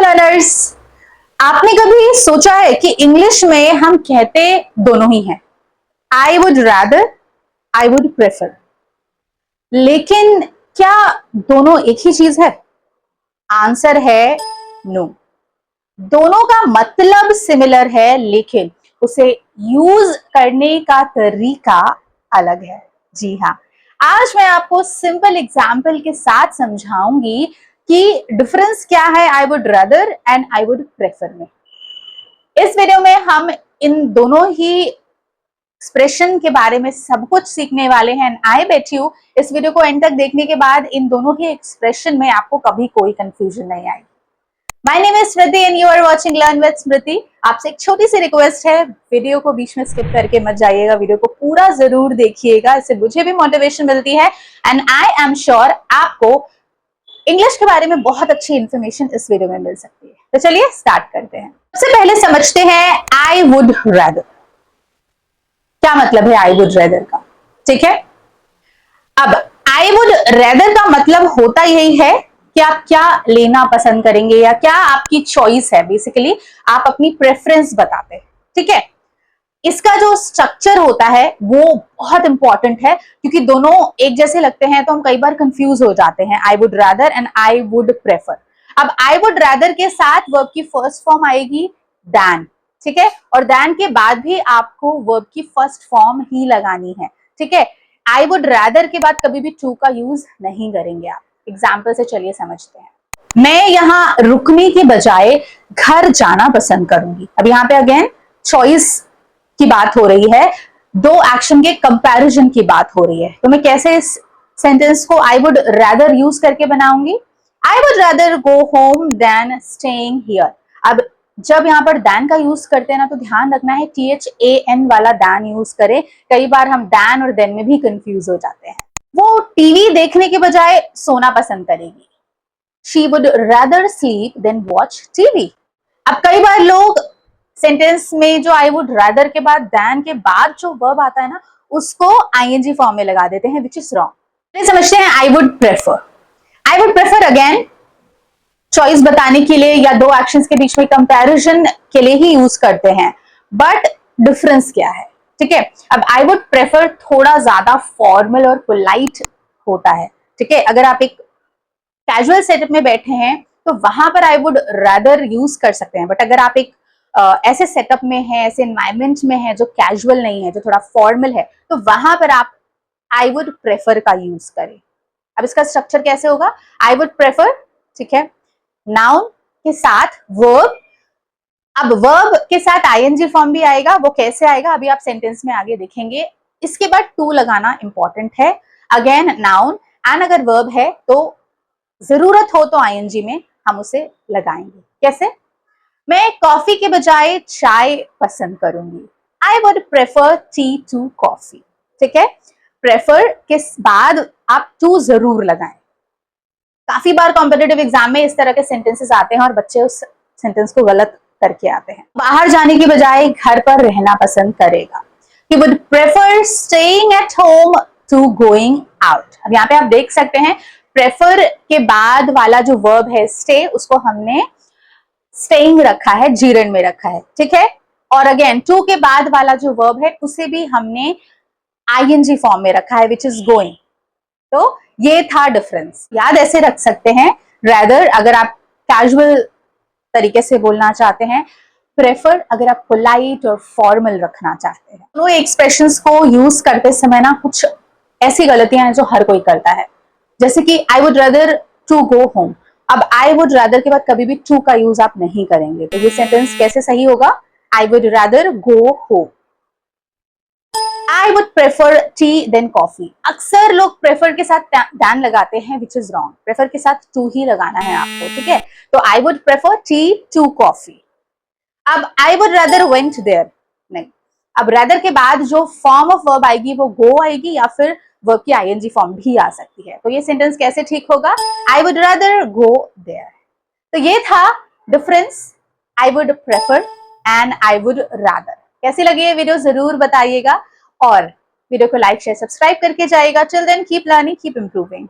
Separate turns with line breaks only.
Learners, आपने कभी सोचा है कि इंग्लिश में हम कहते दोनों ही हैं, आई would rather, I would prefer, लेकिन क्या दोनों एक ही चीज है? आंसर है नो। दोनों का मतलब सिमिलर है, लेकिन उसे यूज करने का तरीका अलग है। जी हाँ, आज मैं आपको सिंपल एग्जाम्पल के साथ समझाऊंगी कि डिफरेंस क्या है I would rather and I would prefer में। इस वीडियो में हम इन दोनों ही एक्सप्रेशन के बारे में सब कुछ सीखने वाले हैं। आई बेट यू इस वीडियो को एंड तक देखने के बाद इन दोनों ही एक्सप्रेशन में आपको कभी कोई कंफ्यूजन नहीं आएगी। My name is Smriti and you are watching learn with Smriti. आपसे एक छोटी सी रिक्वेस्ट है, वीडियो को बीच में स्किप करके मत जाइएगा, वीडियो को पूरा जरूर देखिएगा, इससे मुझे भी मोटिवेशन मिलती है एंड आई एम श्योर आपको इंग्लिश के बारे में बहुत अच्छी इंफॉर्मेशन इस वीडियो में मिल सकती है। तो चलिए स्टार्ट करते हैं। सबसे पहले समझते हैं आई वुड रैदर। क्या मतलब है आई वुड रैदर का? ठीक है, अब आई वुड रैदर का मतलब होता यही है कि आप क्या लेना पसंद करेंगे या क्या आपकी चॉइस है। बेसिकली आप अपनी प्रेफरेंस बताते हैं। ठीक है, इसका जो स्ट्रक्चर होता है वो बहुत इंपॉर्टेंट है, क्योंकि दोनों एक जैसे लगते हैं तो हम कई बार कंफ्यूज हो जाते हैं। आई would rather and I would prefer. अब आई वुड रैदर के साथ वर्ब की फर्स्ट फॉर्म आएगी दैन। ठीक है, और दैन के बाद भी आपको वर्ब की फर्स्ट फॉर्म ही लगानी है। ठीक है, आई वुड रैदर के बाद कभी भी टू का यूज नहीं करेंगे आप। एग्जाम्पल से चलिए समझते हैं। मैं यहाँ रुकने के बजाय घर जाना पसंद करूंगी। अब यहाँ पे अगेन चॉइस की बात हो रही है, दो एक्शन के कंपैरिजन की बात हो रही है। तो मैं कैसे इस सेंटेंस को आई वुड रैदर यूज करके बनाऊंगी? आई would rather go home then staying here. अब जब यहाँ पर दैन का यूज करते हैं ना, तो ध्यान रखना है THAN वाला दैन यूज करें। कई बार हम दैन और देन में भी कंफ्यूज हो जाते हैं। वो टीवी देखने के बजाय सोना पसंद करेगी। She would rather sleep than watch TV. अब कई बार लोग सेंटेंस में जो आई वुड रैदर के बाद दैन के बाद जो वर्ब आता है ना, उसको ING फॉर्म में लगा देते हैं, विच इज रॉन्ग। समझते हैं आई would prefer. I would prefer again choice बताने के लिए या दो एक्शंस के बीच में कंपैरिजन के लिए ही यूज करते हैं। बट डिफरेंस क्या है? ठीक है, अब आई वुड प्रेफर थोड़ा ज्यादा फॉर्मल और पोलाइट होता है। ठीक है, अगर आप एक कैजुअल सेटअप में बैठे हैं तो वहां पर आई वुड रैदर यूज कर सकते हैं। बट अगर आप एक ऐसे सेटअप में है, ऐसे एनवायरमेंट में है जो कैजुअल नहीं है, जो थोड़ा फॉर्मल है, तो वहां पर आप आई वुड प्रेफर का यूज करें। अब इसका स्ट्रक्चर कैसे होगा? आई वुड प्रेफर, ठीक है, नाउन के साथ वर्ब। अब वर्ब के साथ ING फॉर्म भी आएगा। वो कैसे आएगा अभी आप सेंटेंस में आगे देखेंगे। इसके बाद टू लगाना इंपॉर्टेंट है। अगेन नाउन एंड अगर वर्ब है तो जरूरत हो तो ING में हम उसे लगाएंगे। कैसे? मैं कॉफी के बजाय चाय पसंद करूंगी। I would prefer tea to coffee. ठीक है, प्रेफर के बाद आप टू जरूर लगाएं। काफी बार कॉम्पिटिटिव एग्जाम में इस तरह के सेंटेंसेस आते हैं और बच्चे उस सेंटेंस को गलत करके आते हैं। बाहर जाने के बजाय घर पर रहना पसंद करेगा। He would prefer staying at home to going out। अब यहाँ पे आप देख सकते हैं प्रेफर के बाद वाला जो वर्ब है स्टे, उसको हमने स्टेइंग रखा है, जीरन में रखा है। ठीक है, और अगेन टू के बाद वाला जो वर्ब है उसे भी हमने ING फॉर्म में रखा है, विच इज गोइंग। तो ये था डिफरेंस। याद ऐसे रख सकते हैं, रैदर अगर आप कैजुअल तरीके से बोलना चाहते हैं, प्रेफर अगर आप पोलाइट और फॉर्मल रखना चाहते हैं। दोनों एक्सप्रेशंस को यूज करते समय ना कुछ ऐसी गलतियां हैं जो हर कोई करता है, जैसे कि I would rather to go home. अब आई वुड रैदर के बाद कभी भी टू का यूज आप नहीं करेंगे, तो ये सेंटेंस कैसे सही होगा? I would rather go home. I would prefer tea than coffee. अक्सर लोग प्रेफर के साथ दैन लगाते हैं, विच इज रॉन्ग। प्रेफर के साथ टू ही लगाना है आपको। ठीक है, तो I would prefer tea to coffee. अब I would rather went there नहीं। अब रैदर के बाद जो फॉर्म ऑफ वर्ब आएगी वो गो आएगी या फिर वर्ब की ING फॉर्म भी आ सकती है। तो ये सेंटेंस कैसे ठीक होगा? I would rather go there. तो ये था difference I would prefer and I would rather. कैसी लगी ये वीडियो जरूर बताइएगा और वीडियो को लाइक शेयर सब्सक्राइब करके जाइएगा। Till then keep learning, keep improving.